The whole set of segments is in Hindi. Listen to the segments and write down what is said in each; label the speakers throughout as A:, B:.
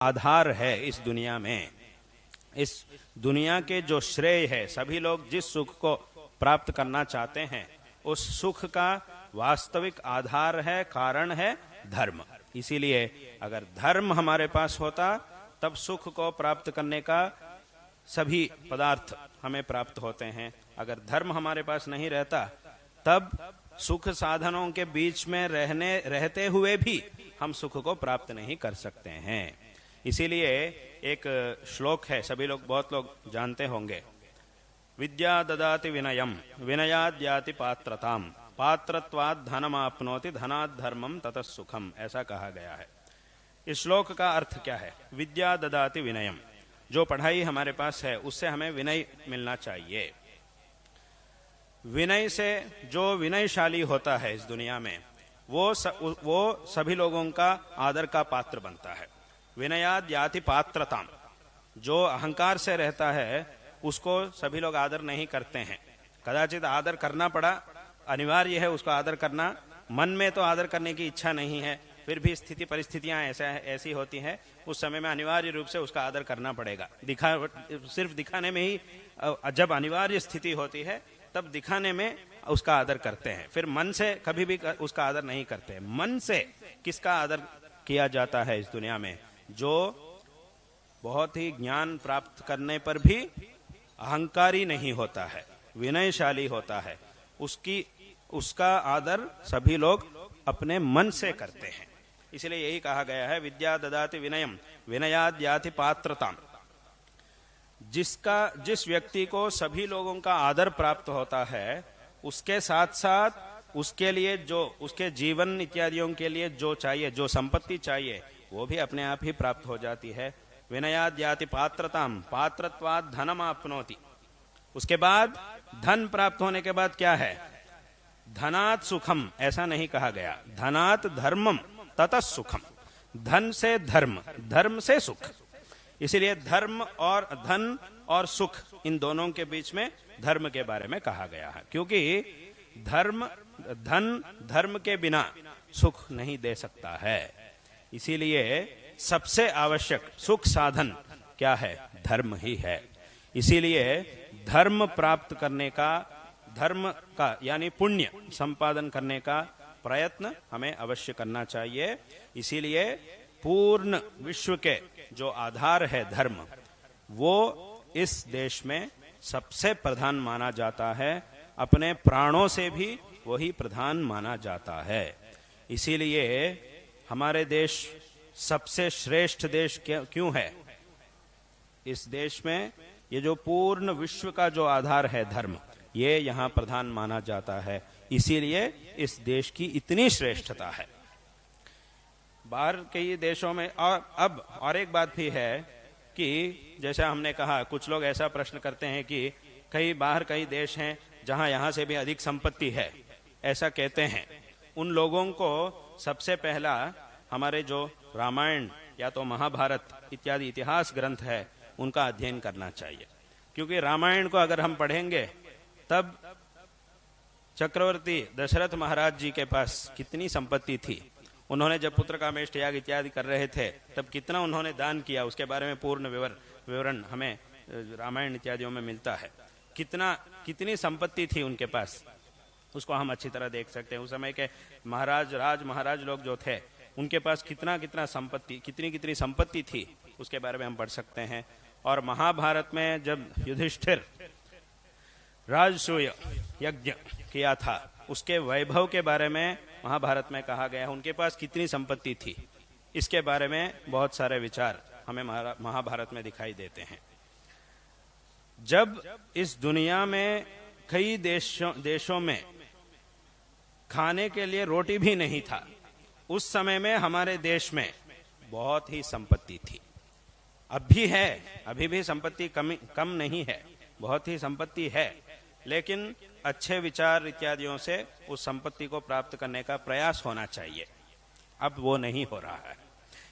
A: आधार है इस दुनिया में। इस दुनिया के जो श्रेय है, सभी लोग जिस सुख को प्राप्त करना चाहते हैं, उस सुख का वास्तविक आधार है, कारण है धर्म। इसीलिए अगर धर्म हमारे पास होता तब सुख को प्राप्त करने का सभी पदार्थ हमें प्राप्त होते हैं। अगर धर्म हमारे पास नहीं रहता तब सुख साधनों के बीच में रहते हुए भी हम सुख को प्राप्त नहीं कर सकते हैं। इसीलिए एक श्लोक है, सभी लोग, बहुत लोग जानते होंगे, विद्या ददाति विनयम विनयाद् याति पात्रताम पात्रत्वात् धनमाप्नोति धनात् धर्मम ततः सुखम, ऐसा कहा गया है। इस श्लोक का अर्थ क्या है? विद्या ददाति विनयम, जो पढ़ाई हमारे पास है उससे हमें विनय मिलना चाहिए। विनय से जो विनयशाली होता है इस दुनिया में, वो सभी लोगों का आदर का पात्र बनता है। विनयाद् याति पात्रताम, जो अहंकार से रहता है उसको सभी लोग आदर नहीं करते हैं। कदाचित आदर करना पड़ा, अनिवार्य है उसको आदर करना, मन में तो आदर करने की इच्छा नहीं है, फिर भी स्थिति परिस्थितियां ऐसी होती हैं, उस समय में अनिवार्य रूप से उसका आदर करना पड़ेगा। सिर्फ दिखाने में ही, जब अनिवार्य स्थिति होती है तब दिखाने में उसका आदर करते हैं, फिर मन से कभी भी उसका आदर नहीं करते। मन से किसका आदर किया जाता है इस दुनिया में? जो बहुत ही ज्ञान प्राप्त करने पर भी अहंकारी नहीं होता है, विनयशाली होता है, उसका आदर सभी लोग अपने मन से करते हैं। इसलिए यही कहा गया है, विद्या ददाति विनयम विनयाद् याति पात्रताम। जिस व्यक्ति को सभी लोगों का आदर प्राप्त होता है, उसके साथ साथ उसके लिए जो उसके जीवन इत्यादियों के लिए जो चाहिए, जो संपत्ति चाहिए, वो भी अपने आप ही प्राप्त हो जाती है। विनयाद् याति पात्रताम पात्रत्वात् धनमाप्नोति। उसके बाद धन प्राप्त होने के बाद क्या है? धनात् सुखम, ऐसा नहीं कहा गया, धनात् धर्मम ततः सुखम। धन से धर्म, धर्म से सुख। इसीलिए धर्म और धन और सुख, इन दोनों के बीच में धर्म के बारे में कहा गया है, क्योंकि धर्म के बिना सुख नहीं दे सकता है। इसीलिए सबसे आवश्यक सुख साधन क्या है? धर्म ही है। इसीलिए धर्म प्राप्त करने का, धर्म का यानी पुण्य संपादन करने का प्रयत्न हमें अवश्य करना चाहिए। इसीलिए पूर्ण विश्व के जो आधार है धर्म, वो इस देश में सबसे प्रधान माना जाता है। अपने प्राणों से भी वही प्रधान माना जाता है। इसीलिए हमारे देश सबसे श्रेष्ठ देश क्यों है? इस देश में ये जो पूर्ण विश्व का जो आधार है धर्म, ये यहाँ प्रधान माना जाता है। इसीलिए इस देश की इतनी श्रेष्ठता है। बाहर के देशों में और एक बात भी है कि जैसा हमने कहा, कुछ लोग ऐसा प्रश्न करते हैं कि कई देश हैं जहां यहां से भी अधिक संपत्ति है, ऐसा कहते हैं। उन लोगों को सबसे पहला हमारे जो रामायण या तो महाभारत इत्यादि इतिहास ग्रंथ है, उनका अध्ययन करना चाहिए। क्योंकि रामायण को अगर हम पढ़ेंगे तब चक्रवर्ती दशरथ महाराज जी के पास कितनी संपत्ति थी। उन्होंने जब पुत्र कामेष्ट याग इत्यादि कर रहे थे तब कितना उन्होंने दान किया, उसके बारे में पूर्ण विवरण हमें रामायण इत्यादियों में मिलता है। कितनी संपत्ति थी उनके पास, उसको हम अच्छी तरह देख सकते हैं। उस समय के महाराज लोग जो थे, उनके पास कितना संपत्ति, कितनी संपत्ति थी, उसके बारे में हम पढ़ सकते हैं। और महाभारत में जब युधिष्ठिर राजसूय यज्ञ किया था, उसके वैभव के बारे में महाभारत में कहा गया है। उनके पास कितनी संपत्ति थी, इसके बारे में बहुत सारे विचार हमें महाभारत में दिखाई देते हैं। जब इस दुनिया में कई देशों में खाने के लिए रोटी भी नहीं था, उस समय में हमारे देश में बहुत ही संपत्ति थी। अब भी है, अभी भी संपत्ति कम नहीं है, बहुत ही संपत्ति है, लेकिन अच्छे विचार इत्यादियों से उस संपत्ति को प्राप्त करने का प्रयास होना चाहिए। अब वो नहीं हो रहा है।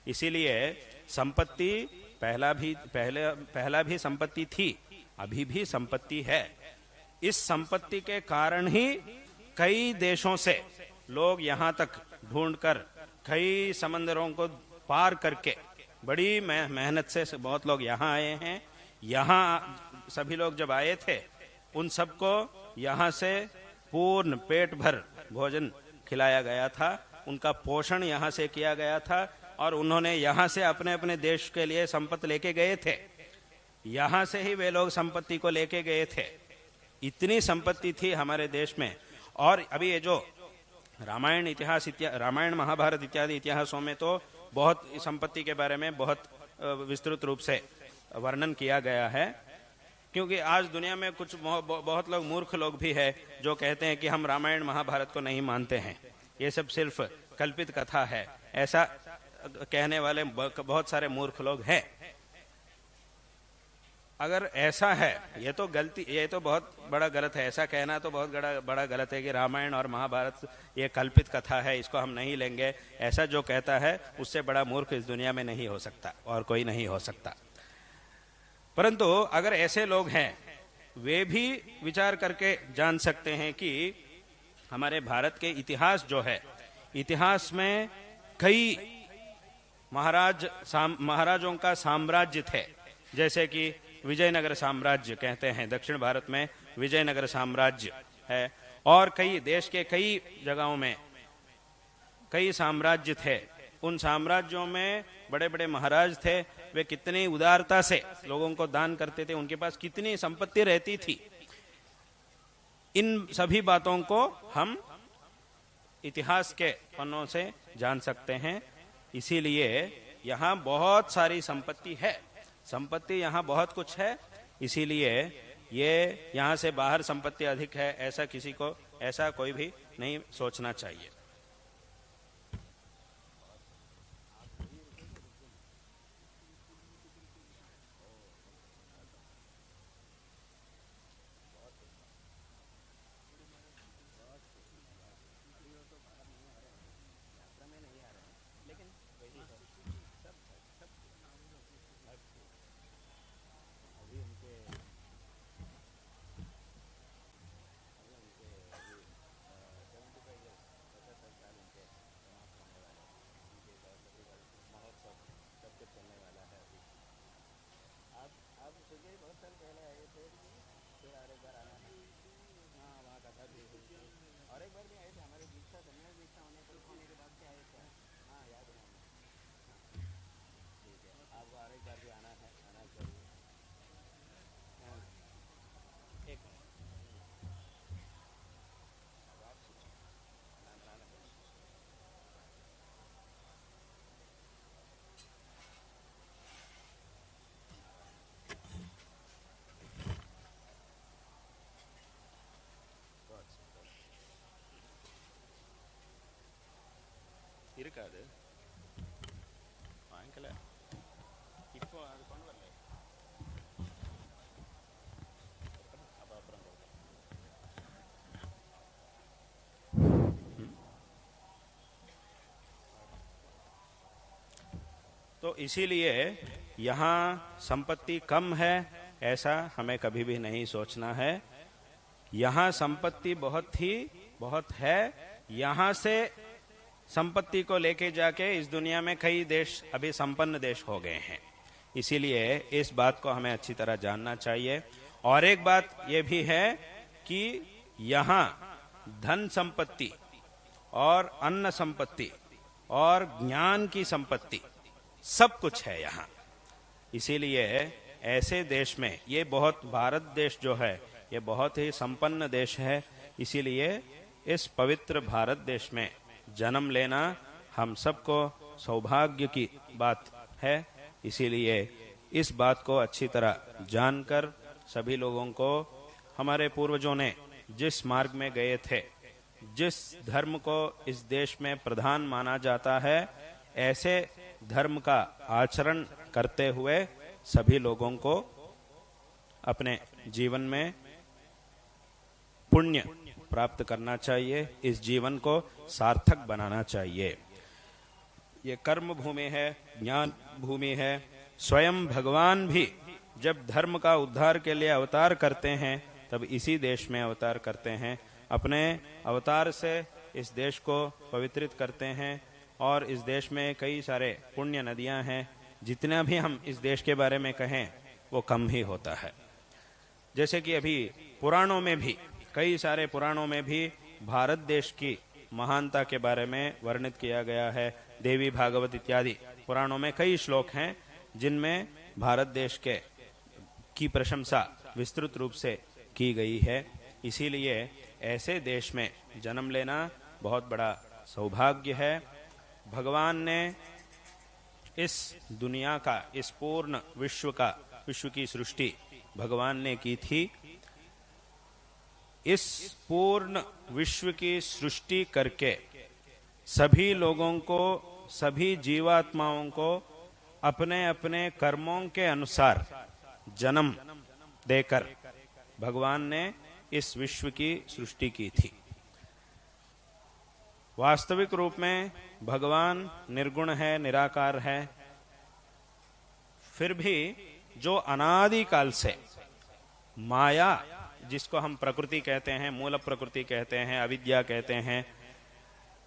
A: इसीलिए संपत्ति पहला भी संपत्ति थी, अभी भी संपत्ति है। इस संपत्ति के कारण ही कई देशों से लोग यहाँ तक ढूंढकर, कई समंदरों को पार करके बड़ी मेहनत से बहुत लोग यहाँ आए हैं। यहाँ सभी लोग जब आए थे उन सबको यहाँ से पूर्ण पेट भर भोजन खिलाया गया था, उनका पोषण यहाँ से किया गया था और उन्होंने यहाँ से अपने अपने देश के लिए संपत्ति लेके गए थे। यहाँ से ही वे लोग संपत्ति को लेके गए थे। इतनी संपत्ति थी हमारे देश में। और अभी ये जो रामायण इतिहास रामायण महाभारत इत्यादि इतिहासों में तो बहुत संपत्ति के बारे में बहुत विस्तृत रूप से वर्णन किया गया है, क्योंकि आज दुनिया में कुछ बहुत लोग मूर्ख लोग भी है जो कहते हैं कि हम रामायण महाभारत को नहीं मानते हैं, ये सब सिर्फ कल्पित कथा है। ऐसा कहने वाले बहुत सारे मूर्ख लोग हैं। अगर ऐसा है, ये तो गलती, ये तो बहुत बड़ा गलत है। ऐसा कहना तो बहुत बड़ा गलत है कि रामायण और महाभारत ये कल्पित कथा है, इसको हम नहीं लेंगे। ऐसा जो कहता है उससे बड़ा मूर्ख इस दुनिया में नहीं हो सकता और कोई नहीं हो सकता। परंतु अगर ऐसे लोग हैं, वे भी विचार करके जान सकते हैं कि हमारे भारत के इतिहास जो है, इतिहास में कई महाराजों का साम्राज्य थे। जैसे कि विजयनगर साम्राज्य कहते हैं, दक्षिण भारत में विजयनगर साम्राज्य है। और कई देश के कई जगहों में कई साम्राज्य थे। उन साम्राज्यों में बड़े बड़े महाराज थे, वे कितनी उदारता से लोगों को दान करते थे, उनके पास कितनी संपत्ति रहती थी। इन सभी बातों को हम इतिहास के पन्नों से जान सकते हैं। इसीलिए यहाँ बहुत सारी संपत्ति है, संपत्ति यहाँ बहुत कुछ है। इसीलिए ये यहाँ से बाहर संपत्ति अधिक है ऐसा कोई भी नहीं सोचना चाहिए। இருக்காது வாங்கல இப்போ அது கொண்டு வரல அப்ப அப்புறம் तो इसीलिए यहाँ संपत्ति कम है ऐसा हमें कभी भी नहीं सोचना है। यहाँ संपत्ति बहुत है। यहाँ से संपत्ति को लेके जाके इस दुनिया में कई देश अभी संपन्न देश हो गए हैं। इसीलिए इस बात को हमें अच्छी तरह जानना चाहिए। और एक बात ये भी है कि यहाँ धन संपत्ति और अन्न संपत्ति और ज्ञान की संपत्ति सब कुछ है यहाँ। इसीलिए ऐसे देश में ये बहुत, भारत देश जो है ये बहुत ही संपन्न देश है। इसीलिए इस पवित्र भारत देश में जन्म लेना हम सबको सौभाग्य की बात है। इसीलिए इस बात को अच्छी तरह जानकर सभी लोगों को, हमारे पूर्वजों ने जिस मार्ग में गए थे, जिस धर्म को इस देश में प्रधान माना जाता है, ऐसे धर्म का आचरण करते हुए सभी लोगों को अपने जीवन में पुण्य प्राप्त करना चाहिए, इस जीवन को सार्थक बनाना चाहिए। ये कर्म भूमि है, ज्ञान भूमि है। स्वयं भगवान भी जब धर्म का उद्धार के लिए अवतार करते हैं तब इसी देश में अवतार करते हैं। अपने अवतार से इस देश को पवित्रित करते हैं और इस देश में कई सारे पुण्य नदियां हैं, जितना भी हम इस देश के बारे में कहें वो कम ही होता है। जैसे कि अभी पुराणों में भी, कई सारे पुराणों में भी भारत देश की महानता के बारे में वर्णित किया गया है। देवी भागवत इत्यादि पुराणों में कई श्लोक हैं जिनमें भारत देश के की प्रशंसा विस्तृत रूप से की गई है। इसीलिए ऐसे देश में जन्म लेना बहुत बड़ा सौभाग्य है। भगवान ने इस दुनिया का, इस पूर्ण विश्व की सृष्टि भगवान ने की थी। इस पूर्ण विश्व की सृष्टि करके सभी लोगों को, सभी जीवात्माओं को अपने अपने कर्मों के अनुसार जन्म देकर भगवान ने इस विश्व की सृष्टि की थी। वास्तविक रूप में भगवान निर्गुण है, निराकार है। फिर भी जो अनादि काल से माया, जिसको हम प्रकृति कहते हैं, मूल प्रकृति कहते हैं, अविद्या कहते हैं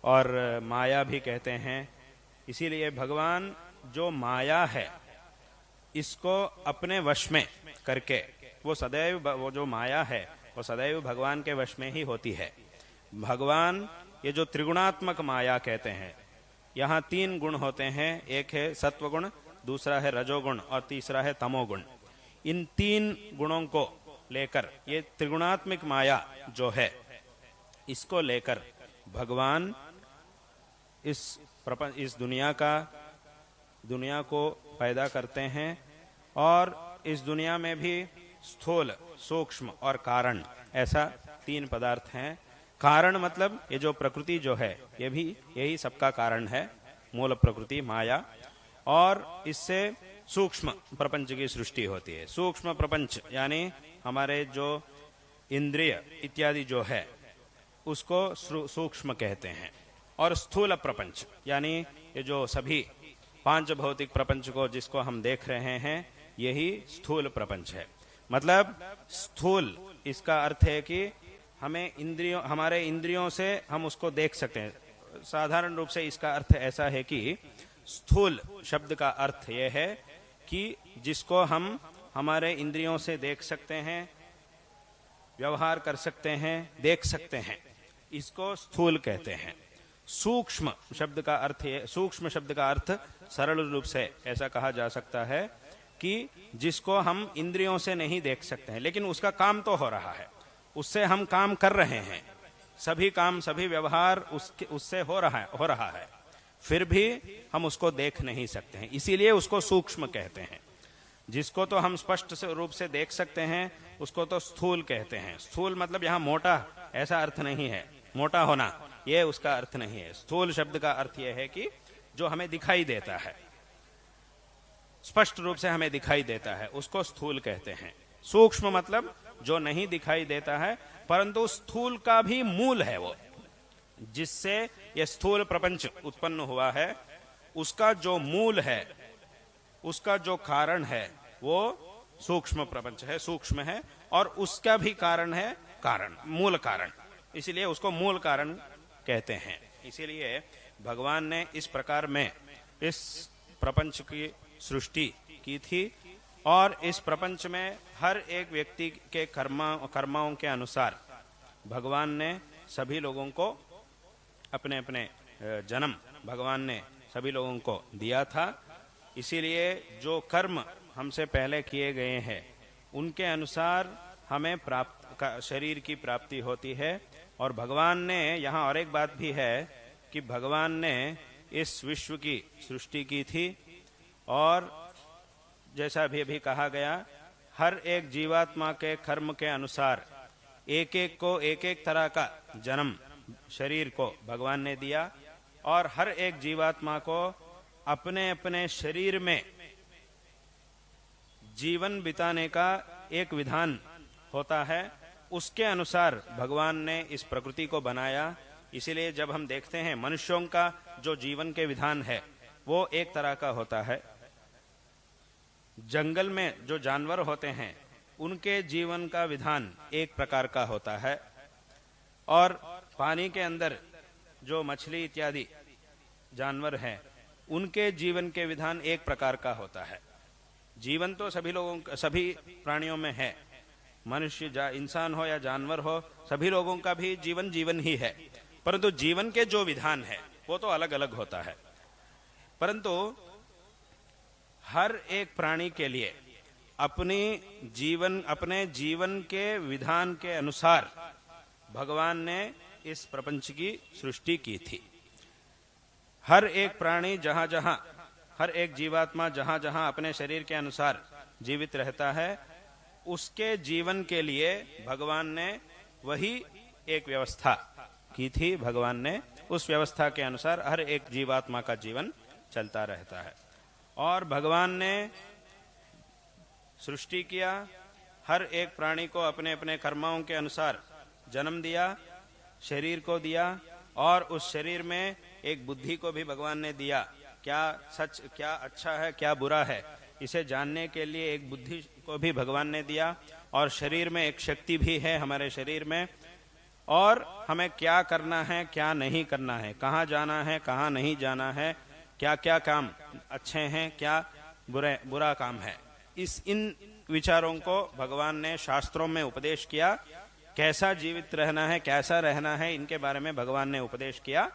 A: और माया भी कहते हैं, इसीलिए भगवान जो माया है इसको अपने वश में करके, वो जो माया है वो सदैव भगवान के वश में ही होती है। भगवान ये जो त्रिगुणात्मक माया कहते हैं, यहाँ 3 गुण होते हैं। एक है सत्वगुण, दूसरा है रजोगुण और तीसरा है तमोगुण। इन 3 गुणों को लेकर ये त्रिगुणात्मक माया जो है, इसको लेकर भगवान इस दुनिया को पैदा करते हैं। और इस दुनिया में भी स्थूल, सूक्ष्म और कारण, ऐसा 3 पदार्थ हैं। कारण मतलब ये जो प्रकृति जो है, ये भी यही सबका कारण है, मूल प्रकृति माया। और इससे सूक्ष्म प्रपंच की सृष्टि होती है। सूक्ष्म प्रपंच यानी हमारे जो इंद्रिय इत्यादि जो है उसको सूक्ष्म कहते हैं। और स्थूल प्रपंच यानी ये जो सभी 5 भौतिक प्रपंच को जिसको हम देख रहे हैं, यही स्थूल प्रपंच है। मतलब स्थूल, इसका अर्थ है कि हमारे इंद्रियों से हम उसको देख सकते हैं। साधारण रूप से इसका अर्थ ऐसा है कि स्थूल शब्द का अर्थ यह है कि जिसको हम हमारे इंद्रियों से देख सकते हैं, व्यवहार कर सकते हैं, देख सकते हैं, इसको स्थूल कहते हैं। सूक्ष्म शब्द का अर्थ सरल रूप से ऐसा कहा जा सकता है कि जिसको हम इंद्रियों से नहीं देख सकते हैं, लेकिन उसका काम तो हो रहा है, उससे हम काम कर रहे हैं, सभी काम, सभी व्यवहार उससे हो रहा है, फिर भी हम उसको देख नहीं सकते हैं, इसीलिए उसको सूक्ष्म कहते हैं। जिसको तो हम स्पष्ट रूप से देख सकते हैं उसको तो स्थूल कहते हैं। स्थूल मतलब यहाँ मोटा ऐसा अर्थ नहीं है, मोटा होना ये उसका अर्थ नहीं है। स्थूल शब्द का अर्थ यह है कि जो हमें दिखाई देता है, स्पष्ट रूप से हमें दिखाई देता है, उसको स्थूल कहते हैं। सूक्ष्म मतलब जो नहीं दिखाई देता है परंतु स्थूल का भी मूल है, वो जिससे यह स्थूल प्रपंच उत्पन्न हुआ है, उसका जो मूल है, उसका जो कारण है, वो सूक्ष्म प्रपंच है, सूक्ष्म है। और उसका भी कारण है कारण, मूल कारण, इसलिए उसको मूल कारण कहते हैं। इसीलिए भगवान ने इस प्रकार में इस प्रपंच की सृष्टि की थी और इस प्रपंच में हर एक व्यक्ति के कर्माओं के अनुसार भगवान ने सभी लोगों को अपने अपने जन्म भगवान ने सभी लोगों को दिया था। इसीलिए जो कर्म हमसे पहले किए गए हैं उनके अनुसार हमें शरीर की प्राप्ति होती है। और भगवान ने यहाँ और एक बात भी है कि भगवान ने इस विश्व की सृष्टि की थी और जैसा भी अभी कहा गया, हर एक जीवात्मा के कर्म के अनुसार एक एक को एक एक तरह का जन्म शरीर को भगवान ने दिया और हर एक जीवात्मा को अपने अपने शरीर में जीवन बिताने का एक विधान होता है, उसके अनुसार भगवान ने इस प्रकृति को बनाया। इसीलिए जब हम देखते हैं मनुष्यों का जो जीवन के विधान है वो एक तरह का होता है, जंगल में जो जानवर होते हैं उनके जीवन का विधान एक प्रकार का होता है, और पानी के अंदर जो मछली इत्यादि जानवर हैं उनके जीवन के विधान एक प्रकार का होता है। जीवन तो सभी प्राणियों में है, मनुष्य इंसान हो या जानवर हो, सभी लोगों का भी जीवन जीवन ही है, परंतु जीवन के जो विधान है वो तो अलग अलग होता है। परंतु हर एक प्राणी के लिए अपने जीवन के विधान के अनुसार भगवान ने इस प्रपंच की सृष्टि की थी। हर एक प्राणी जहां जहां, हर एक जीवात्मा जहां जहां अपने शरीर के अनुसार जीवित रहता है, उसके जीवन के लिए भगवान ने वही एक व्यवस्था की थी। भगवान ने उस व्यवस्था के अनुसार हर एक जीवात्मा का जीवन चलता रहता है। और भगवान ने सृष्टि किया, हर एक प्राणी को अपने अपने कर्मों के अनुसार जन्म दिया, शरीर को दिया, और उस शरीर में एक बुद्धि को भी भगवान ने दिया। क्या सच, क्या अच्छा है, क्या बुरा है, इसे जानने के लिए एक बुद्धि को भी भगवान ने दिया। और शरीर में एक शक्ति भी है हमारे शरीर में, और हमें क्या करना है, क्या नहीं करना है, कहाँ जाना है, कहाँ नहीं जाना है, क्या क्या काम अच्छे हैं, क्या बुरा काम है, इन विचारों को भगवान ने शास्त्रों में उपदेश किया। कैसा जीवित रहना है, कैसा रहना है, इनके बारे में भगवान ने उपदेश किया।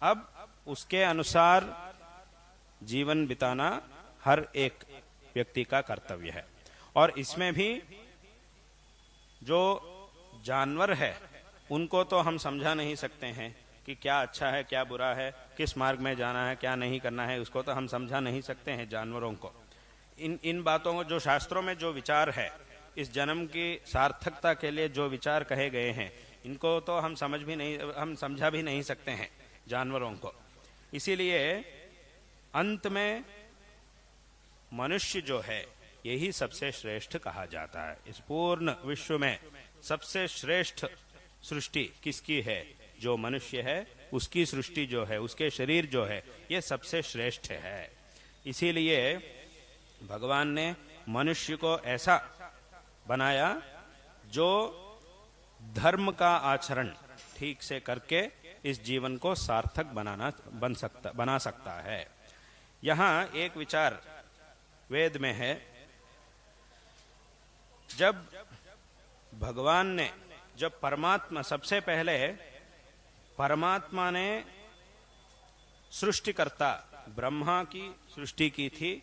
A: अब उसके अनुसार जीवन बिताना हर एक व्यक्ति का कर्तव्य है। और इसमें भी जो जानवर है उनको तो हम समझा नहीं सकते हैं कि क्या अच्छा है, क्या बुरा है, किस मार्ग में जाना है, क्या नहीं करना है, उसको तो हम समझा नहीं सकते हैं जानवरों को। इन बातों को, जो शास्त्रों में जो विचार है, इस जन्म की सार्थकता के लिए जो विचार कहे गए हैं, इनको तो हम समझा भी नहीं सकते हैं जानवरों को। इसीलिए अंत में मनुष्य जो है यही सबसे श्रेष्ठ कहा जाता है। इस पूर्ण विश्व में सबसे श्रेष्ठ सृष्टि किसकी है? जो मनुष्य है उसकी सृष्टि जो है, उसके शरीर जो है, ये सबसे श्रेष्ठ है। इसीलिए भगवान ने मनुष्य को ऐसा बनाया जो धर्म का आचरण ठीक से करके इस जीवन को सार्थक बना सकता है। यहां एक विचार वेद में है, जब भगवान ने, जब परमात्मा, सबसे पहले परमात्मा ने सृष्टिकर्ता ब्रह्मा की सृष्टि की थी,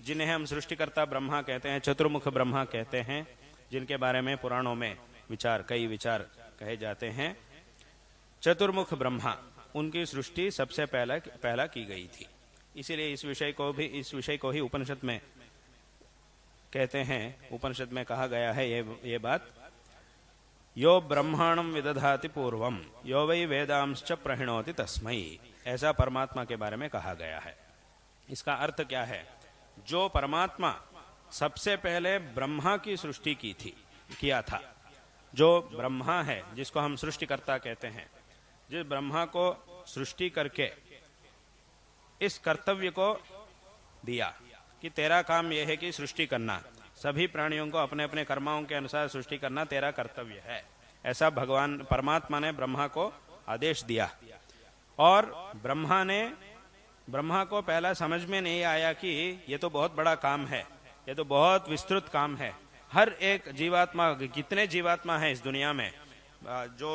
A: जिन्हें हम सृष्टिकर्ता ब्रह्मा कहते हैं, चतुर्मुख ब्रह्मा कहते हैं, जिनके बारे में पुराणों में कई विचार कहे जाते हैं। चतुर्मुख ब्रह्मा, उनकी सृष्टि सबसे पहला की गई थी। इसीलिए इस विषय को ही उपनिषद में कहते हैं, उपनिषद में कहा गया है ये बात, यो ब्रह्मांडं विदधाति पूर्वम यो वै वेदांश्च प्रहिणोति तस्मै, ऐसा परमात्मा के बारे में कहा गया है। इसका अर्थ क्या है? जो परमात्मा सबसे पहले ब्रह्मा की सृष्टि किया था, जो ब्रह्मा है, जिसको हम सृष्टिकर्ता कहते हैं, जिस ब्रह्मा को सृष्टि करके इस कर्तव्य को दिया कि तेरा काम यह है कि सृष्टि करना, सभी प्राणियों को अपने अपने कर्मों के अनुसार सृष्टि करना तेरा कर्तव्य है, ऐसा भगवान परमात्मा ने ब्रह्मा को आदेश दिया। और ब्रह्मा को पहला समझ में नहीं आया कि ये तो बहुत बड़ा काम है, ये तो बहुत विस्तृत काम है। हर एक जीवात्मा, कितने जीवात्मा है इस दुनिया में, जो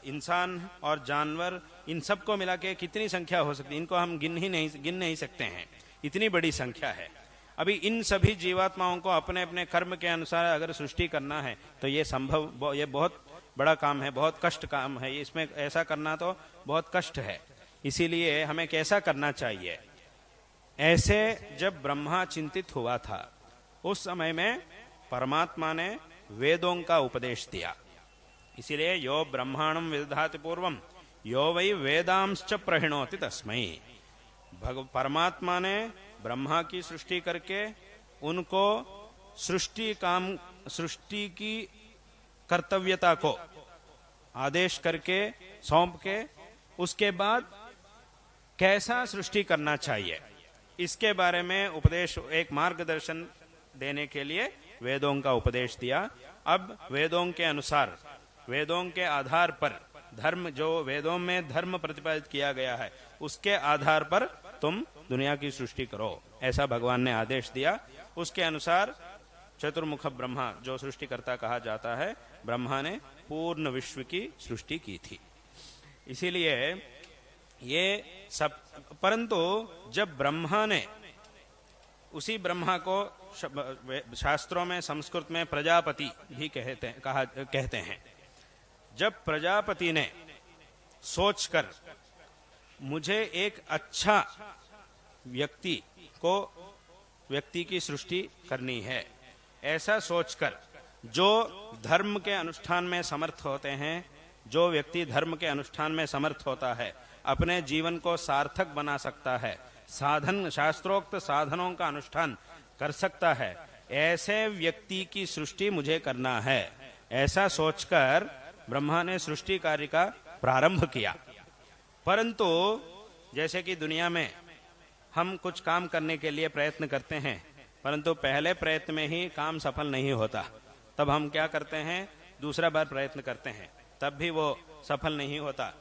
A: इंसान और जानवर, इन सबको मिला के कितनी संख्या हो सकती है, इनको हम गिन नहीं सकते हैं, इतनी बड़ी संख्या है। अभी इन सभी जीवात्माओं को अपने अपने कर्म के अनुसार अगर सृष्टि करना है तो ये बहुत बड़ा काम है, बहुत कष्ट काम है, इसमें ऐसा करना तो बहुत कष्ट है। इसीलिए हमें कैसा करना चाहिए? ऐसे जब ब्रह्मा चिंतित हुआ था, उस समय में परमात्मा ने वेदों का उपदेश दिया। इसीलिए यो ब्रह्मांडं विदधाति पूर्वम यो वै वेदांश्च प्रहिणोति तस्मै, परमात्मा ने ब्रह्मा की सृष्टि करके उनको सृष्टि की कर्तव्यता को आदेश करके सौंप के, उसके बाद कैसा सृष्टि करना चाहिए इसके बारे में उपदेश, एक मार्गदर्शन देने के लिए वेदों का उपदेश दिया। अब वेदों के अनुसार, वेदों के आधार पर धर्म, जो वेदों में धर्म प्रतिपादित किया गया है, उसके आधार पर तुम दुनिया की सृष्टि करो, ऐसा भगवान ने आदेश दिया। उसके अनुसार चतुर्मुख ब्रह्मा जो सृष्टिकर्ता कहा जाता है, ब्रह्मा ने पूर्ण विश्व की सृष्टि की थी। इसीलिए ये सब, परंतु जब ब्रह्मा ने, उसी ब्रह्मा को शास्त्रों में संस्कृत में प्रजापति भी कहते हैं। जब प्रजापति ने सोचकर मुझे एक अच्छा व्यक्ति की सृष्टि करनी है, ऐसा सोचकर जो धर्म के अनुष्ठान में समर्थ होते हैं, जो व्यक्ति धर्म के अनुष्ठान में समर्थ होता है, अपने जीवन को सार्थक बना सकता है, शास्त्रोक्त साधनों का अनुष्ठान कर सकता है, ऐसे व्यक्ति की सृष्टि मुझे करना है, ऐसा सोचकर ब्रह्मा ने सृष्टि कार्य का प्रारंभ किया। परंतु जैसे कि दुनिया में हम कुछ काम करने के लिए प्रयत्न करते हैं, परंतु पहले प्रयत्न में ही काम सफल नहीं होता, तब हम क्या करते हैं, दूसरा बार प्रयत्न करते हैं, तब भी वो सफल नहीं होता।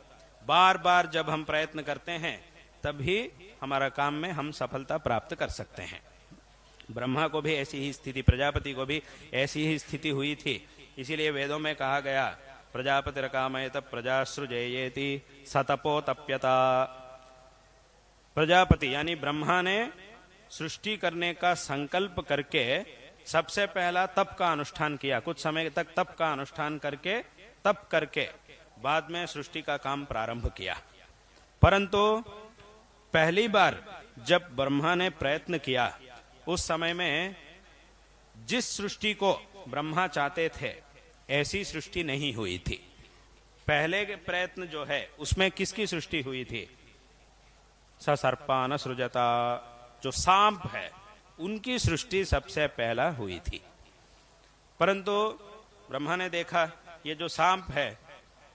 A: बार बार जब हम प्रयत्न करते हैं तभी हमारा काम में हम सफलता प्राप्त कर सकते हैं। ब्रह्मा को भी ऐसी ही स्थिति, प्रजापति को भी ऐसी ही स्थिति हुई थी। इसीलिए वेदों में कहा गया, प्रजापतिरकामयत प्रजासृजेयेति सतपो तप्यता। प्रजापति यानी ब्रह्मा ने सृष्टि करने का संकल्प करके सबसे पहला तप का अनुष्ठान किया, कुछ समय तक तप का अनुष्ठान करके, तप करके बाद में सृष्टि का काम प्रारंभ किया। परंतु पहली बार जब ब्रह्मा ने प्रयत्न किया, उस समय में जिस सृष्टि को ब्रह्मा चाहते थे ऐसी सृष्टि नहीं हुई थी। पहले के प्रयत्न जो है उसमें किसकी सृष्टि हुई थी, सर्पान सृजता, जो सांप है उनकी सृष्टि सबसे पहला हुई थी। परंतु ब्रह्मा ने देखा ये जो सांप है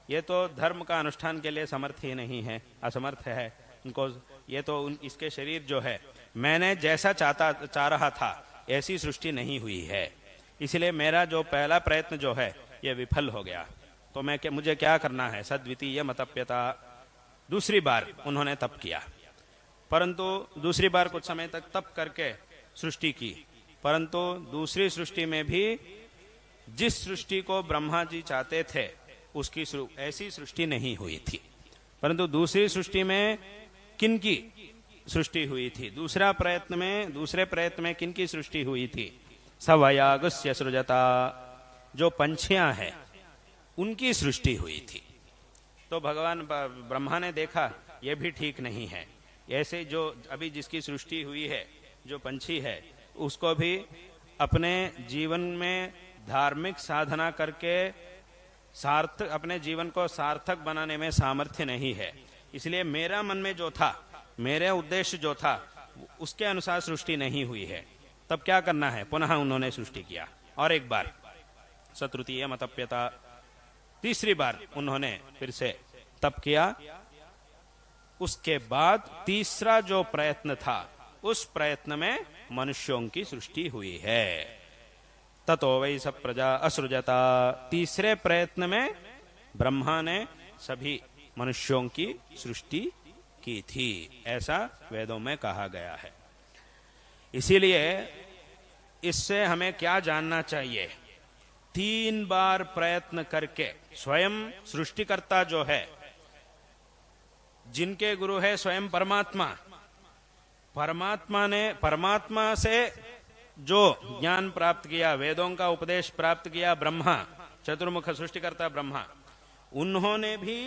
A: ये तो धर्म का अनुष्ठान के लिए समर्थ ही नहीं है, असमर्थ है, उनको ये तो इसके शरीर जो है मैंने जैसा चाह रहा था ऐसी सृष्टि नहीं हुई है, इसलिए मेरा जो पहला प्रयत्न जो है ये विफल हो गया, तो मुझे क्या करना है, सद्वितीय मतप्यता। दूसरी बार उन्होंने तप किया, परंतु दूसरी बार कुछ समय तक तप करके सृष्टि की, परंतु दूसरी सृष्टि में भी जिस सृष्टि को ब्रह्मा जी चाहते थे उसकी ऐसी सृष्टि नहीं हुई थी। परंतु दूसरी सृष्टि में किनकी सृष्टि हुई थी, दूसरे प्रयत्न में किनकी सृष्टि हुई थी, सवयागस्य सृजता, जो पंछियां हैं उनकी सृष्टि हुई थी। तो भगवान ब्रह्मा ने देखा यह भी ठीक नहीं है, ऐसे जो अभी जिसकी सृष्टि हुई है, जो पंछी है, उसको भी अपने जीवन में धार्मिक साधना करके अपने जीवन को सार्थक बनाने में सामर्थ्य नहीं है, इसलिए मेरा मन में जो था, मेरे उद्देश्य जो था, उसके अनुसार सृष्टि नहीं हुई है। तब क्या करना है, पुनः उन्होंने सृष्टि किया और एक बार सतृतीय मतप्यता, तीसरी बार उन्होंने फिर से तप किया। उसके बाद तीसरा जो प्रयत्न था, उस प्रयत्न में मनुष्यों की सृष्टि हुई है। ततो वै स प्रजा असृजता, तीसरे प्रयत्न में ब्रह्मा ने सभी मनुष्यों की सृष्टि की थी, ऐसा वेदों में कहा गया है। इसीलिए इससे हमें क्या जानना चाहिए, 3 बार प्रयत्न करके स्वयं सृष्टिकर्ता जो है, जिनके गुरु है स्वयं परमात्मा, परमात्मा से जो ज्ञान प्राप्त किया, वेदों का उपदेश प्राप्त किया ब्रह्मा, चतुर्मुख सृष्टिकर्ता ब्रह्मा, उन्होंने भी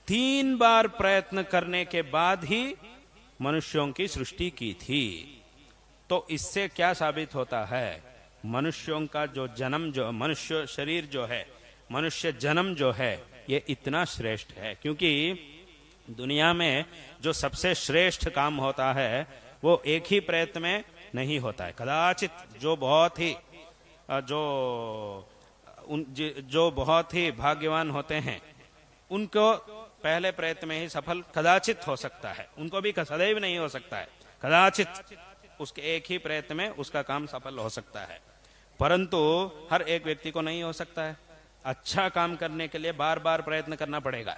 A: 3 बार प्रयत्न करने के बाद ही मनुष्यों की सृष्टि की थी। तो इससे क्या साबित होता है, मनुष्यों का जो जन्म, जो मनुष्य शरीर जो है, मनुष्य जन्म जो है, ये इतना श्रेष्ठ है, क्योंकि दुनिया में जो सबसे श्रेष्ठ काम होता है वो एक ही प्रयत्न में नहीं होता है। कदाचित जो बहुत ही भाग्यवान होते हैं उनको पहले प्रयत्न में ही सफल कदाचित हो सकता है, उनको भी सदैव नहीं हो सकता है, कदाचित उसके एक ही प्रयत्न में उसका काम सफल हो सकता है, परंतु हर एक व्यक्ति को नहीं हो सकता है। अच्छा काम करने के लिए बार बार प्रयत्न करना पड़ेगा।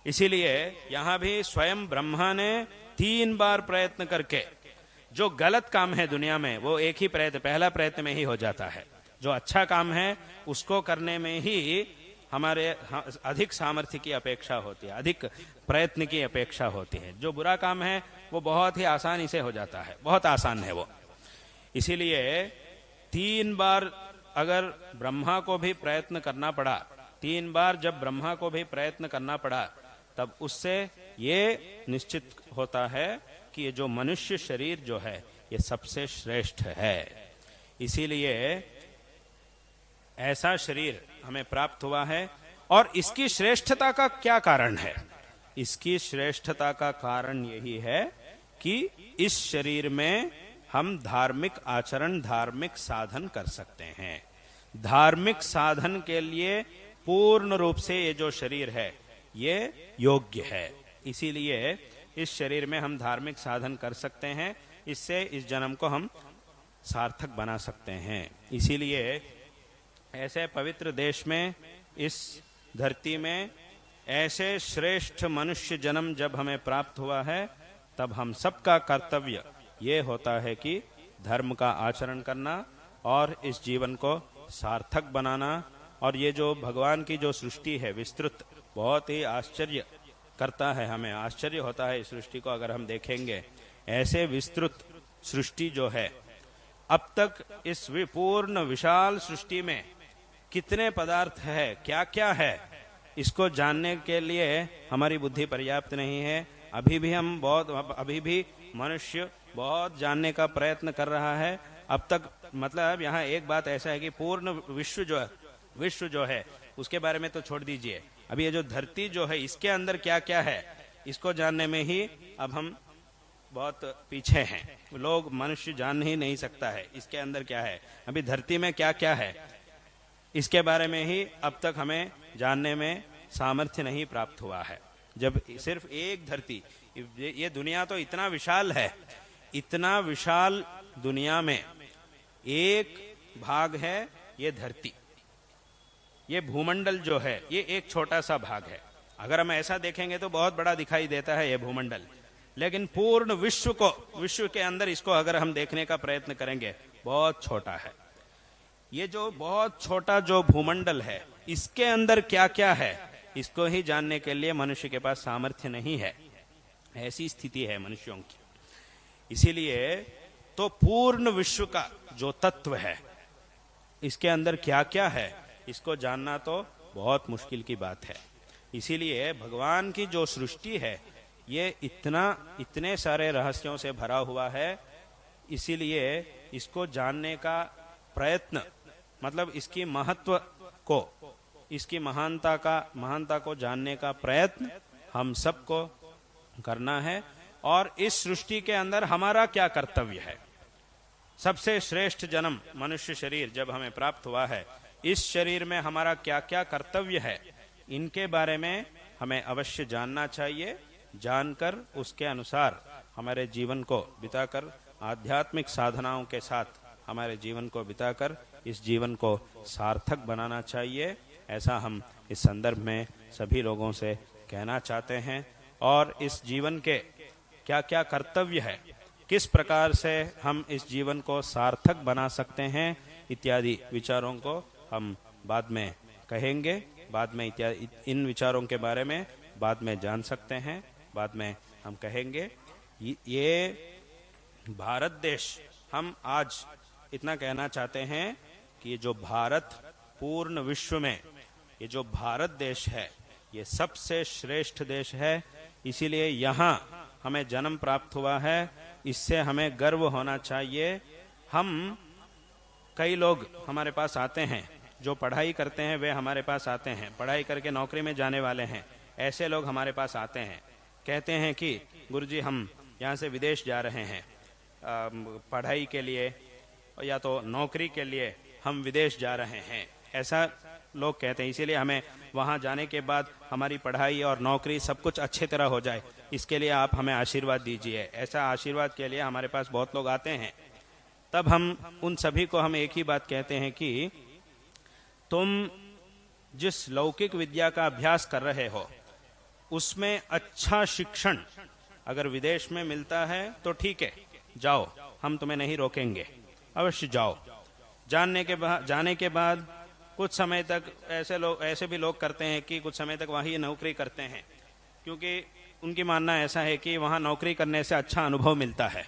A: इसीलिए यहां भी स्वयं ब्रह्मा ने 3 बार प्रयत्न करके जो गलत काम है दुनिया में वो एक ही प्रयत्न, पहला प्रयत्न में ही हो जाता है। जो अच्छा काम है उसको करने में ही हमारे अधिक सामर्थ्य की अपेक्षा होती है, अधिक प्रयत्न की अपेक्षा होती है। जो बुरा काम है वो बहुत ही आसानी से हो जाता है, बहुत आसान है वो। इसीलिए 3 बार अगर ब्रह्मा को भी प्रयत्न करना पड़ा, 3 बार जब ब्रह्मा को भी प्रयत्न करना पड़ा, तब उससे ये निश्चित होता है कि ये जो मनुष्य शरीर जो है ये सबसे श्रेष्ठ है। इसीलिए ऐसा शरीर हमें प्राप्त हुआ है। और इसकी श्रेष्ठता का क्या कारण है? इसकी श्रेष्ठता का कारण यही है कि इस शरीर में हम धार्मिक आचरण, धार्मिक साधन कर सकते हैं। धार्मिक साधन के लिए पूर्ण रूप से ये जो शरीर है ये योग्य है। इसीलिए इस शरीर में हम धार्मिक साधन कर सकते हैं, इससे इस जन्म को हम सार्थक बना सकते हैं। इसीलिए ऐसे पवित्र देश में, इस धरती में ऐसे श्रेष्ठ मनुष्य जन्म जब हमें प्राप्त हुआ है, तब हम सबका कर्तव्य ये होता है कि धर्म का आचरण करना और इस जीवन को सार्थक बनाना। और ये जो भगवान की जो सृष्टि है विस्तृत, बहुत ही आश्चर्य करता है, हमें आश्चर्य होता है इस सृष्टि को अगर हम देखेंगे। ऐसे विस्तृत सृष्टि जो है, अब तक इस पूर्ण विशाल सृष्टि में कितने पदार्थ है, क्या क्या है, इसको जानने के लिए हमारी बुद्धि पर्याप्त नहीं है। अभी भी मनुष्य बहुत जानने का प्रयत्न कर रहा है। अब तक मतलब यहाँ एक बात ऐसा है कि पूर्ण विश्व जो है उसके बारे में तो छोड़ दीजिए, अभी ये जो धरती जो है इसके अंदर क्या क्या है इसको जानने में ही अब हम बहुत पीछे हैं। लोग, मनुष्य जान ही नहीं सकता है इसके अंदर क्या है, अभी धरती में क्या क्या है इसके बारे में ही अब तक हमें जानने में सामर्थ्य नहीं प्राप्त हुआ है। जब सिर्फ एक धरती, ये दुनिया तो इतना विशाल है, इतना विशाल दुनिया में एक भाग है ये धरती, ये भूमंडल जो है ये एक छोटा सा भाग है। अगर हम ऐसा देखेंगे तो बहुत बड़ा दिखाई देता है ये भूमंडल, लेकिन पूर्ण विश्व के अंदर इसको अगर हम देखने का प्रयत्न करेंगे बहुत छोटा है। ये जो बहुत छोटा जो भूमंडल है इसके अंदर क्या क्या है इसको ही जानने के लिए मनुष्य के पास सामर्थ्य नहीं है। ऐसी स्थिति है मनुष्यों की। इसीलिए तो पूर्ण विश्व का जो तत्व है इसके अंदर क्या क्या है इसको जानना तो बहुत मुश्किल की बात है। इसीलिए भगवान की जो सृष्टि है ये इतने सारे रहस्यों से भरा हुआ है। इसीलिए इसको जानने का प्रयत्न, मतलब इसकी महत्व को, इसकी महानता को जानने का प्रयत्न हम सबको करना है। और इस सृष्टि के अंदर हमारा क्या कर्तव्य है। सबसे श्रेष्ठ जन्म मनुष्य शरीर जब हमें प्राप्त हुआ है, इस शरीर में हमारा क्या क्या कर्तव्य है इनके बारे में हमें अवश्य जानना चाहिए। जानकर उसके अनुसार हमारे जीवन को बिताकर, आध्यात्मिक साधनाओं के साथ हमारे जीवन को बिताकर इस जीवन को सार्थक बनाना चाहिए। ऐसा हम इस संदर्भ में सभी लोगों से कहना चाहते हैं। और इस जीवन के क्या क्या कर्तव्य है, किस प्रकार से हम इस जीवन को सार्थक बना सकते हैं इत्यादि विचारों को हम बाद में कहेंगे। बाद में इन विचारों के बारे में बाद में जान सकते हैं, बाद में हम कहेंगे। ये भारत देश, हम आज इतना कहना चाहते हैं कि ये जो भारत, पूर्ण विश्व में ये जो भारत देश है ये सबसे श्रेष्ठ देश है। इसीलिए यहाँ हमें जन्म प्राप्त हुआ है, इससे हमें गर्व होना चाहिए। हम कई लोग हमारे पास आते हैं जो पढ़ाई करते हैं, वे हमारे पास आते हैं, पढ़ाई करके नौकरी में जाने वाले हैं। ऐसे लोग हमारे पास आते हैं, कहते हैं कि गुरुजी हम यहाँ से विदेश जा रहे हैं पढ़ाई के लिए या तो नौकरी के लिए हम विदेश जा रहे हैं, ऐसा लोग कहते हैं। इसीलिए हमें वहाँ जाने के बाद हमारी पढ़ाई और नौकरी सब कुछ अच्छे तरह हो जाए, इसके लिए आप हमें आशीर्वाद दीजिए। ऐसा आशीर्वाद के लिए हमारे पास बहुत लोग आते हैं। तब हम उन सभी को हम एक ही बात कहते हैं कि तुम जिस लौकिक विद्या का अभ्यास कर रहे हो उसमें अच्छा शिक्षण, अगर विदेश में मिलता है तो ठीक है, जाओ, हम तुम्हें नहीं रोकेंगे, अवश्य जाओ। जाने के बाद कुछ समय तक ऐसे भी लोग करते हैं कि कुछ समय तक वहीं नौकरी करते हैं, क्योंकि उनकी मानना ऐसा है कि वहाँ नौकरी करने से अच्छा अनुभव मिलता है,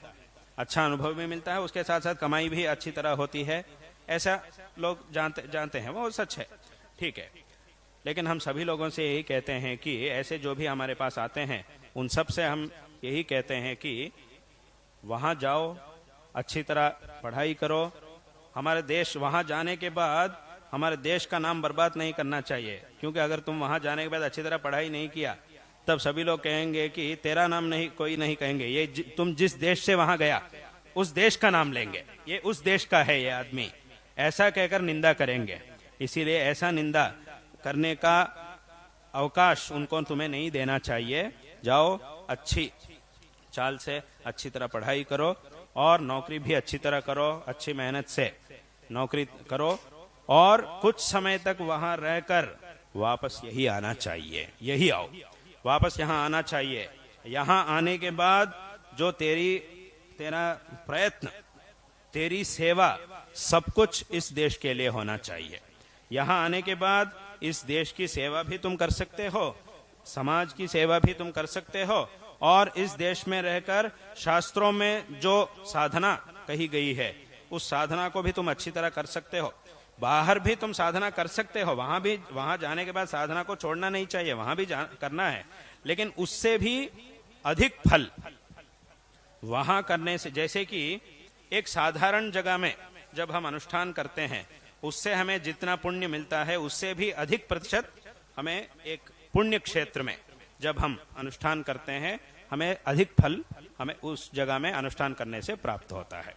A: अच्छा अनुभव भी मिलता है, उसके साथ साथ कमाई भी अच्छी तरह होती है। ऐसा लोग जानते हैं, वो सच है, ठीक है। लेकिन हम सभी लोगों से यही कहते हैं कि ऐसे जो भी हमारे पास आते हैं उन सब से हम यही कहते हैं कि वहाँ जाओ, अच्छी तरह पढ़ाई करो। हमारे देश, वहाँ जाने के बाद हमारे देश का नाम बर्बाद नहीं करना चाहिए, क्योंकि अगर तुम वहाँ जाने के बाद अच्छी तरह पढ़ाई नहीं किया तब सभी लोग कहेंगे कि तेरा नाम नहीं, कोई नहीं कहेंगे, ये तुम जिस देश से वहाँ गया उस देश का नाम लेंगे, ये उस देश का है ये आदमी, ऐसा कहकर निंदा करेंगे। इसीलिए ऐसा निंदा करने का अवकाश उनको तुम्हें नहीं देना चाहिए। जाओ, अच्छी चाल से अच्छी तरह पढ़ाई करो और नौकरी भी अच्छी तरह करो, अच्छी मेहनत से नौकरी करो और कुछ समय तक वहां रहकर वापस यही आना चाहिए, यही आओ, वापस यहाँ आना चाहिए। यहाँ आने के बाद जो तेरा प्रयत्न, तेरी सेवा, सब कुछ इस देश के लिए होना चाहिए। यहाँ आने के बाद इस देश की सेवा भी तुम कर सकते हो, समाज की सेवा भी तुम कर सकते हो और इस देश में रहकर शास्त्रों में जो साधना कही गई है उस साधना को भी तुम अच्छी तरह कर सकते हो। बाहर भी तुम साधना कर सकते हो, वहां जाने के बाद साधना को छोड़ना नहीं चाहिए, वहां भी करना है, लेकिन उससे भी अधिक फल वहां करने से, जैसे कि एक साधारण जगह में जब हम अनुष्ठान करते हैं उससे हमें जितना पुण्य मिलता है उससे भी अधिक प्रतिशत हमें एक पुण्य क्षेत्र में जब हम अनुष्ठान करते हैं हमें अधिक फल हमें उस जगह में अनुष्ठान करने से प्राप्त होता है।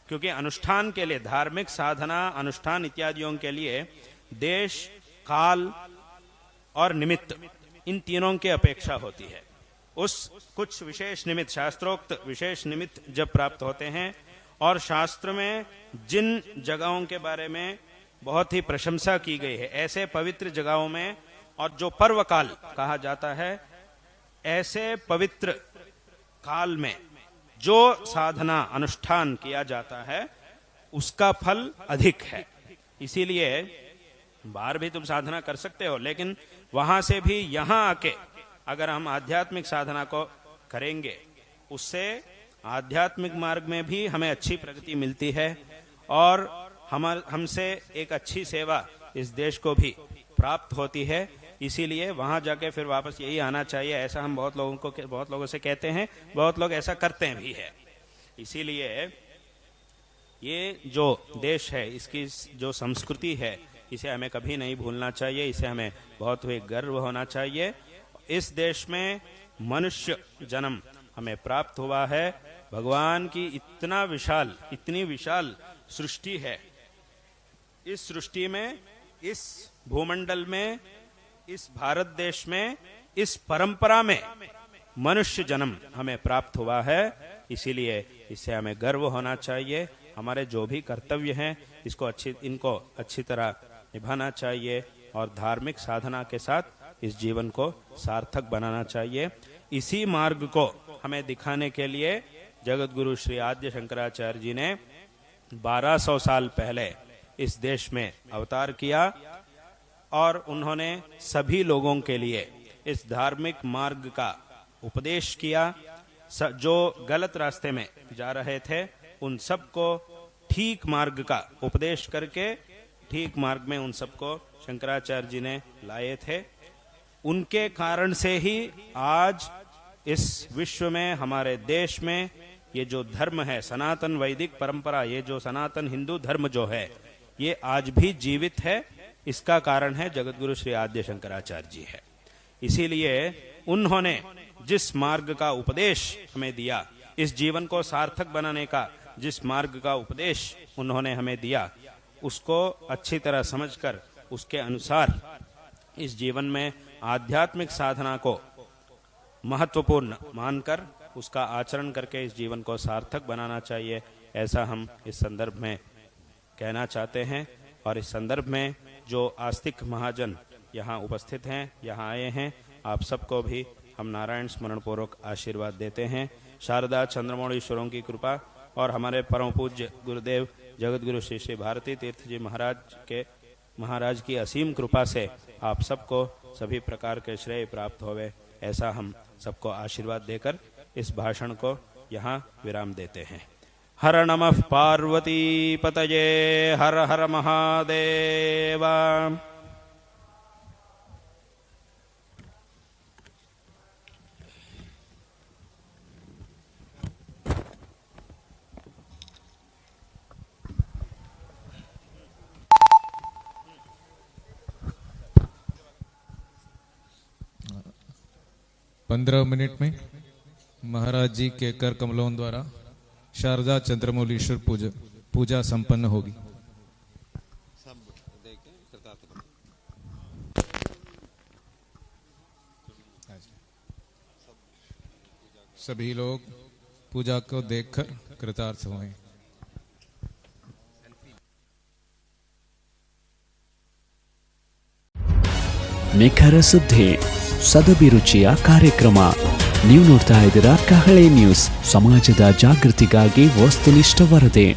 A: क्योंकि अनुष्ठान के लिए, धार्मिक साधना, अनुष्ठान इत्यादियों के लिए देश, काल और निमित्त, इन तीनों की अपेक्षा होती है। उस कुछ विशेष निमित्त, शास्त्रोक्त विशेष निमित्त जब प्राप्त होते हैं और शास्त्र में जिन जगहों के बारे में बहुत ही प्रशंसा की गई है, ऐसे पवित्र जगहों में और जो पर्व काल कहा जाता है, ऐसे पवित्र काल में जो साधना अनुष्ठान किया जाता है उसका फल अधिक है। इसीलिए बाहर भी तुम साधना कर सकते हो, लेकिन वहां से भी यहां आके अगर हम आध्यात्मिक साधना को करेंगे उससे आध्यात्मिक मार्ग में भी हमें अच्छी प्रगति मिलती है और हमसे एक अच्छी सेवा इस देश को भी प्राप्त होती है। इसीलिए वहां जाके फिर वापस यही आना चाहिए, ऐसा हम बहुत लोगों से कहते हैं, बहुत लोग ऐसा करते भी है। इसीलिए ये जो देश है, इसकी जो संस्कृति है, इसे हमें कभी नहीं भूलना चाहिए, इसे हमें बहुत ही गर्व होना चाहिए। इस देश में मनुष्य जन्म हमें प्राप्त हुआ है। भगवान की इतनी विशाल सृष्टि है। इस सृष्टि में, इस भूमंडल में, इस भारत देश में, इस परंपरा में मनुष्य जन्म हमें प्राप्त हुआ है। इसीलिए इससे हमें गर्व होना चाहिए। हमारे जो भी कर्तव्य हैं इनको अच्छी तरह निभाना चाहिए और धार्मिक साधना के साथ इस जीवन को सार्थक बनाना चाहिए। इसी मार्ग को हमें दिखाने के लिए जगत गुरु श्री आद्य शंकराचार्य जी ने 1200 साल पहले इस देश में अवतार किया और उन्होंने सभी लोगों के लिए इस धार्मिक मार्ग का उपदेश किया। जो गलत रास्ते में जा रहे थे उन सबको ठीक मार्ग का उपदेश करके ठीक मार्ग में उन सबको शंकराचार्य जी ने लाए थे। उनके कारण से ही आज इस विश्व में, हमारे देश में ये जो धर्म है, सनातन वैदिक परंपरा, ये जो सनातन हिंदू धर्म जो है, ये आज भी जीवित है। इसका कारण है जगत गुरु श्री आद्य शंकराचार्य जी है। इसीलिए उन्होंने जिस मार्ग का उपदेश हमें दिया, इस जीवन को सार्थक बनाने का जिस मार्ग का उपदेश उन्होंने हमें दिया, उसको अच्छी तरह समझकर उसके अनुसार इस जीवन में आध्यात्मिक साधना को महत्वपूर्ण मानकर उसका आचरण करके इस जीवन को सार्थक बनाना चाहिए, ऐसा हम इस संदर्भ में कहना चाहते हैं। और इस संदर्भ में जो आस्तिक महाजन यहाँ उपस्थित हैं, यहाँ आए हैं, आप सबको भी हम नारायण स्मरण पूर्वक आशीर्वाद देते हैं। शारदा चंद्रमौळीश्वरों की कृपा और हमारे परम पूज्य गुरुदेव जगत गुरु श्री श्री भारती तीर्थ जी महाराज की असीम कृपा से आप सबको सभी प्रकार के श्रेय प्राप्त होवे, ऐसा हम सबको आशीर्वाद देकर इस भाषण को यहाँ विराम देते हैं। हर नमः पार्वती पतये, हर हर महादेव।
B: पंद्रह मिनट में महाराज जी के कर कमलों द्वारा शारदा चंद्रमौलीश्वर पूजा संपन्न होगी। सभी लोग पूजा को देखकर कृतार्थ हुए।
C: ನಿಖರ ಸುದ್ದಿ ಸದಭಿರುಚಿಯ ಕಾರ್ಯಕ್ರಮ. ನೀವು ನೋಡ್ತಾ ಇದ್ದೀರಾ ಕಹಳೆ ನ್ಯೂಸ್, ಸಮಾಜದ ಜಾಗೃತಿಗಾಗಿ ವಸ್ತುನಿಷ್ಠ ವರದಿ.